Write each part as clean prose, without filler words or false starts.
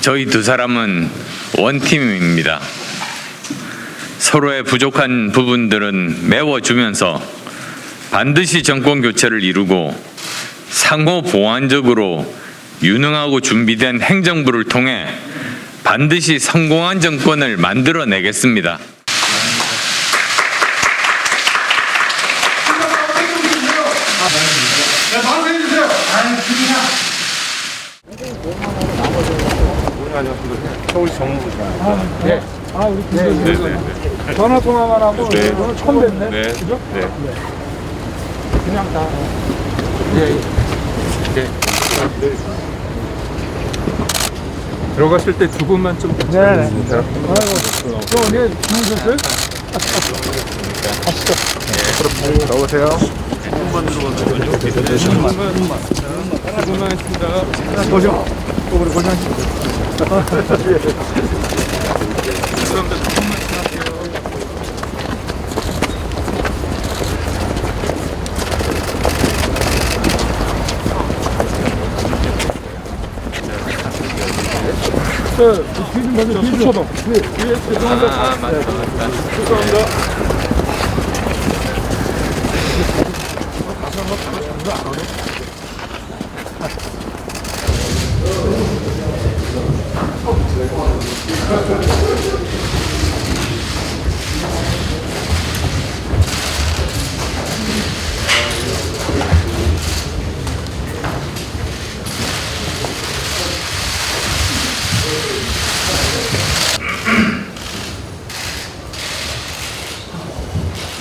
저희 두 사람은 원팀입니다. 서로의 부족한 부분들은 메워주면서 반드시 정권 교체를 이루고 상호 보완적으로 유능하고 준비된 행정부를 통해 반드시 성공한 정권을 만들어내겠습니다. 서울시 정무부장입니다. 네. 우리 김 전화 통화만 하고 오늘 처음 뵙네. 네. 그죠? 네. 그냥 다. 들어가실 때 두 분만 좀 네네. 아이고. 또 어디 주무셨어요? 나오세요. 고생하셨습니다. 고생. 또 우리 고생하셨습니다. 뒤좀 먼저 뒤 쳐봐. 죄송합니다. 죄송합니다.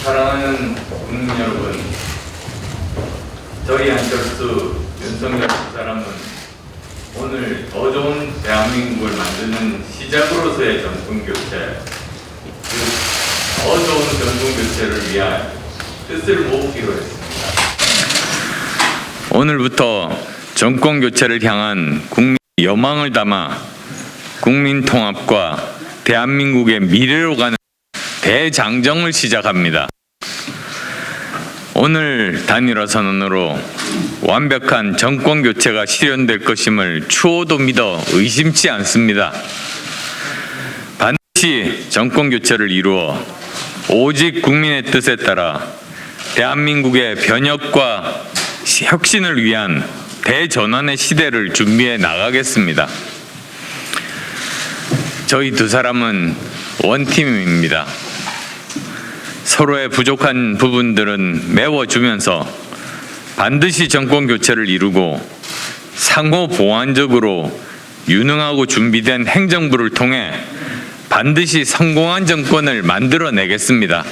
사랑하는 국민 여러분, 저희 안철수, 윤석열 두 사람은 오늘 더 좋은 대한민국을 만드는 시작으로서의 정권교체, 더 좋은 정권교체를 위한 뜻을 모으기로 했습니다. 오늘부터 정권교체를 향한 국민 여망을 담아 국민 통합과 대한민국의 미래로 가는 대장정을 시작합니다. 오늘 단일화 선언으로 완벽한 정권 교체가 실현될 것임을 추호도 믿어 의심치 않습니다. 반드시 정권 교체를 이루어 오직 국민의 뜻에 따라 대한민국의 변혁과 혁신을 위한 대전환의 시대를 준비해 나가겠습니다. 저희 두 사람은 원팀입니다. 서로의 부족한 부분들은 메워주면서 반드시 정권 교체를 이루고 상호 보완적으로 유능하고 준비된 행정부를 통해 반드시 성공한 정권을 만들어내겠습니다.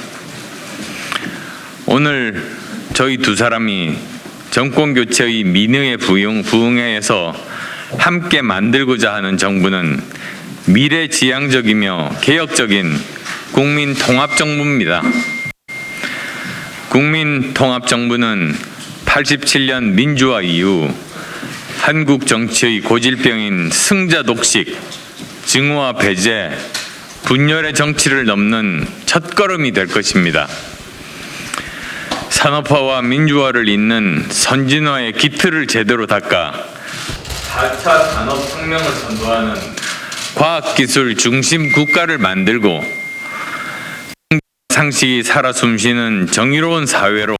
오늘 저희 두 사람이 정권 교체의 민의에 부응해서 함께 만들고자 하는 정부는 미래지향적이며 개혁적인 국민통합정부입니다. 국민통합정부는 87년 민주화 이후 한국 정치의 고질병인 승자 독식, 증오와 배제, 분열의 정치를 넘는 첫걸음이 될 것입니다. 산업화와 민주화를 잇는 선진화의 기틀을 제대로 닦아 4차 산업혁명을 선도하는 과학기술 중심 국가를 만들고 상식이 살아 숨쉬는 정의로운 사회로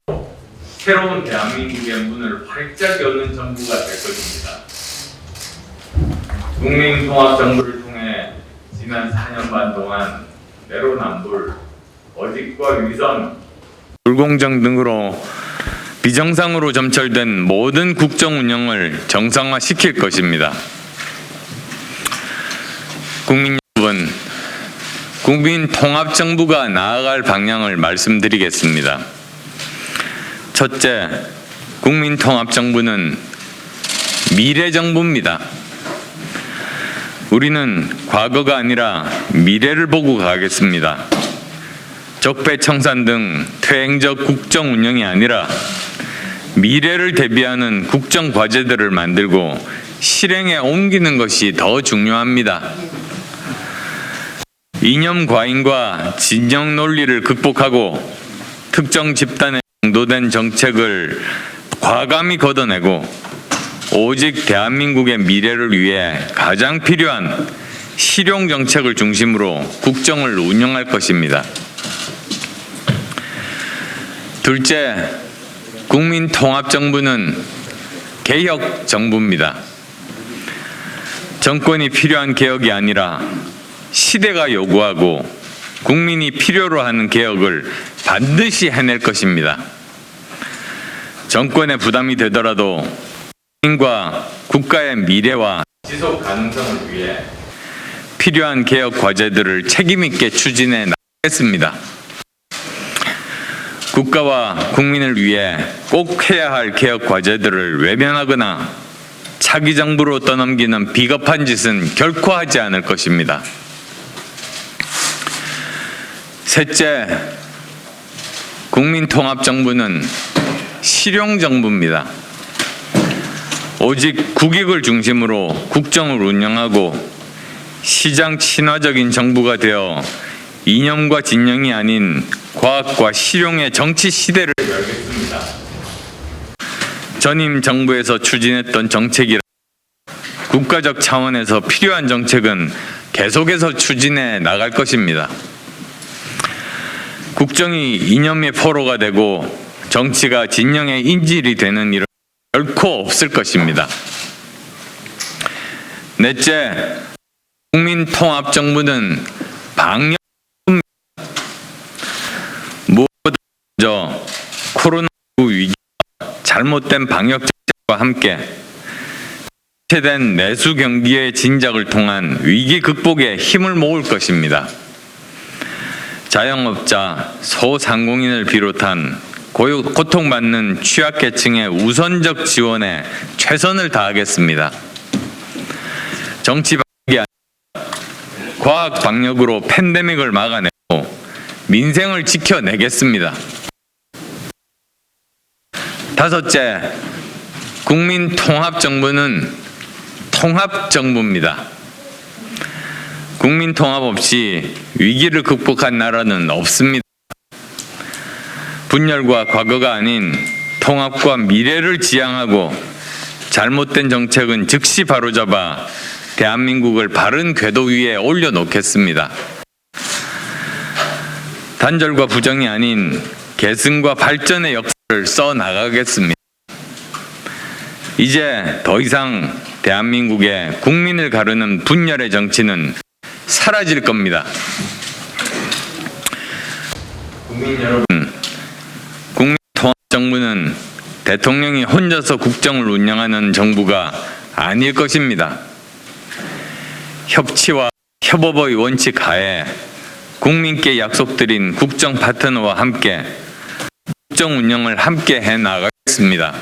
새로운 대한민국의 문을 활짝 여는 정부가 될 것입니다. 국민통합정부를 통해 지난 4년 반 동안 내로남불, 거짓과 위선, 불공정 등으로 비정상으로 점철된 모든 국정 운영을 정상화시킬 것입니다. 국민 여러분, 국민통합정부가 나아갈 방향을 말씀드리겠습니다. 첫째, 국민통합정부는 미래정부입니다. 우리는 과거가 아니라 미래를 보고 가겠습니다. 적폐청산 등 퇴행적 국정 운영이 아니라 미래를 대비하는 국정 과제들을 만들고 실행에 옮기는 것이 더 중요합니다. 이념 과잉과 진영 논리를 극복하고 특정 집단에 양도된 정책을 과감히 걷어내고 오직 대한민국의 미래를 위해 가장 필요한 실용 정책을 중심으로 국정을 운영할 것입니다. 둘째, 국민통합정부는 개혁정부입니다. 정권이 필요한 개혁이 아니라 시대가 요구하고 국민이 필요로 하는 개혁을 반드시 해낼 것입니다. 정권의 부담이 되더라도 국민과 국가의 미래와 지속 가능성을 위해 필요한 개혁 과제들을 책임 있게 추진해 나가겠습니다. 국가와 국민을 위해 꼭 해야 할 개혁 과제들을 외면하거나 차기 정부로 떠넘기는 비겁한 짓은 결코 하지 않을 것입니다. 셋째, 국민통합정부는 실용정부입니다. 오직 국익을 중심으로 국정을 운영하고 시장 친화적인 정부가 되어 이념과 진영이 아닌 과학과 실용의 정치 시대를 열겠습니다. 전임 정부에서 추진했던 정책이라 국가적 차원에서 필요한 정책은 계속해서 추진해 나갈 것입니다. 국정이 이념의 포로가 되고 정치가 진영의 인질이 되는 일은 결코 없을 것입니다. 넷째, 국민통합정부는 방역입니다. 무엇보다 먼저 코로나19 위기와 잘못된 방역 정책과 함께 해체된 내수 경기의 진작을 통한 위기 극복에 힘을 모을 것입니다. 자영업자, 소상공인을 비롯한 고통받는 취약계층의 우선적 지원에 최선을 다하겠습니다. 정치 방역이 아니라 과학 방역으로 팬데믹을 막아내고 민생을 지켜내겠습니다. 다섯째, 국민통합정부는 통합정부입니다. 국민통합 없이 위기를 극복한 나라는 없습니다. 분열과 과거가 아닌 통합과 미래를 지향하고 잘못된 정책은 즉시 바로잡아 대한민국을 바른 궤도 위에 올려놓겠습니다. 단절과 부정이 아닌 계승과 발전의 역사를 써나가겠습니다. 이제 더 이상 대한민국의 국민을 가르는 분열의 정치는 사라질 겁니다. 국민 여러분, 국민통합정부는 대통령이 혼자서 국정을 운영하는 정부가 아닐 것입니다. 협치와 협업의 원칙 하에 국민께 약속드린 국정 파트너와 함께 국정 운영을 함께 해 나가겠습니다.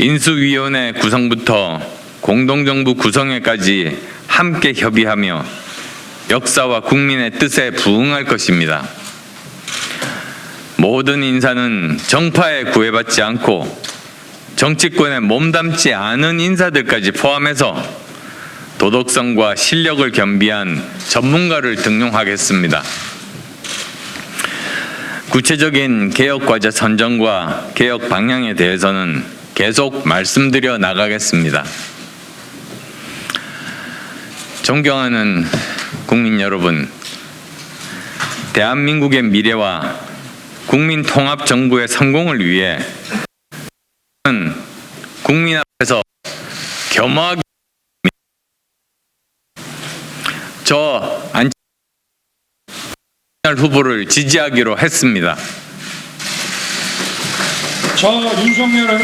인수위원회 구성부터 공동정부 구성회까지 함께 협의하며 역사와 국민의 뜻에 부응할 것입니다. 모든 인사는 정파에 구애받지 않고 정치권에 몸담지 않은 인사들까지 포함해서 도덕성과 실력을 겸비한 전문가를 등용하겠습니다. 구체적인 개혁 과제 선정과 개혁 방향에 대해서는 계속 말씀드려 나가겠습니다. 존경하는 국민 여러분, 대한민국의 미래와 국민통합정부의 성공을 위해 국민 앞에서 겸허하게 저 안철수 후보를 지지하기로 했습니다. 저 윤석열은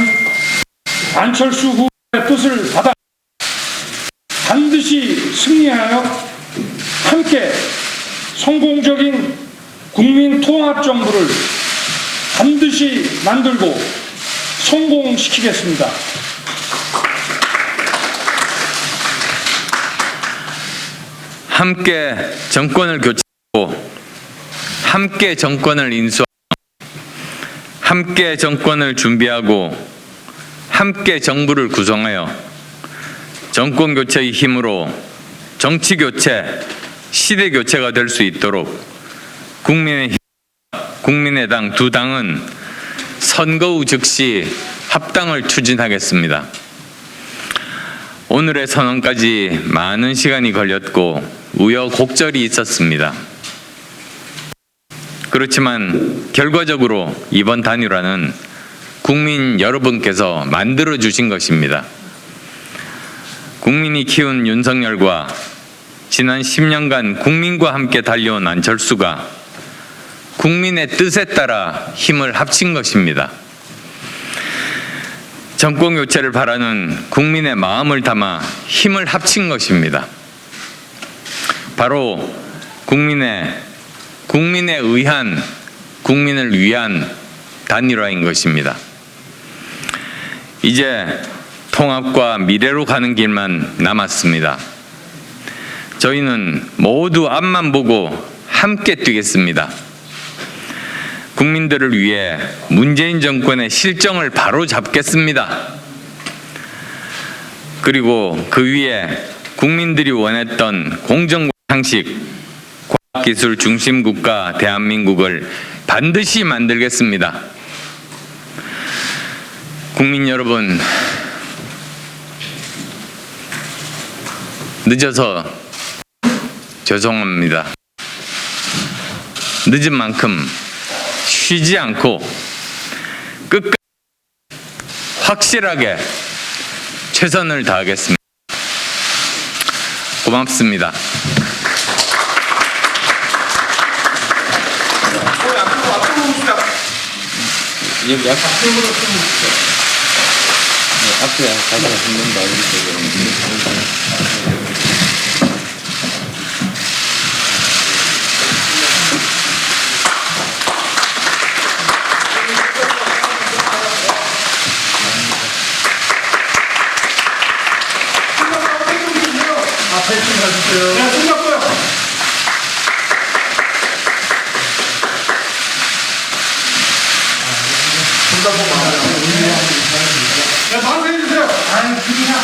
안철수 후보의 뜻을 받아 반드시 승리하여 함께 성공적인 국민 통합 정부를 반드시 만들고 성공시키겠습니다. 함께 정권을 교체하고 함께 정권을 인수하고 함께 정권을 준비하고 함께 정부를 구성하여 정권 교체의 힘으로 정치 교체, 시대 교체가 될 수 있도록 국민의당 두 당은 선거 후 즉시 합당을 추진하겠습니다. 오늘의 선언까지 많은 시간이 걸렸고 우여곡절이 있었습니다. 그렇지만 결과적으로 이번 단일화는 국민 여러분께서 만들어 주신 것입니다. 국민이 키운 윤석열과 지난 10년간 국민과 함께 달려온 안철수가 국민의 뜻에 따라 힘을 합친 것입니다. 정권 교체를 바라는 국민의 마음을 담아 힘을 합친 것입니다. 바로 국민을 위한 단일화인 것입니다. 이제 통합과 미래로 가는 길만 남았습니다. 저희는 모두 앞만 보고 함께 뛰겠습니다. 국민들을 위해 문재인 정권의 실정을 바로 잡겠습니다. 그리고 그 위에 국민들이 원했던 공정과 상식, 과학기술 중심 국가 대한민국을 반드시 만들겠습니다. 국민 여러분, 늦어서 죄송합니다. 늦은 만큼 쉬지 않고 끝까지 확실하게 최선을 다하겠습니다. 고맙습니다. 네, 손잡고요. 네, 바로 해주세요. 아니, 그냥.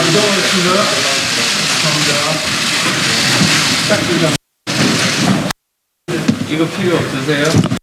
이동을 했습니다. 감사합니다. 이거 필요 없으세요?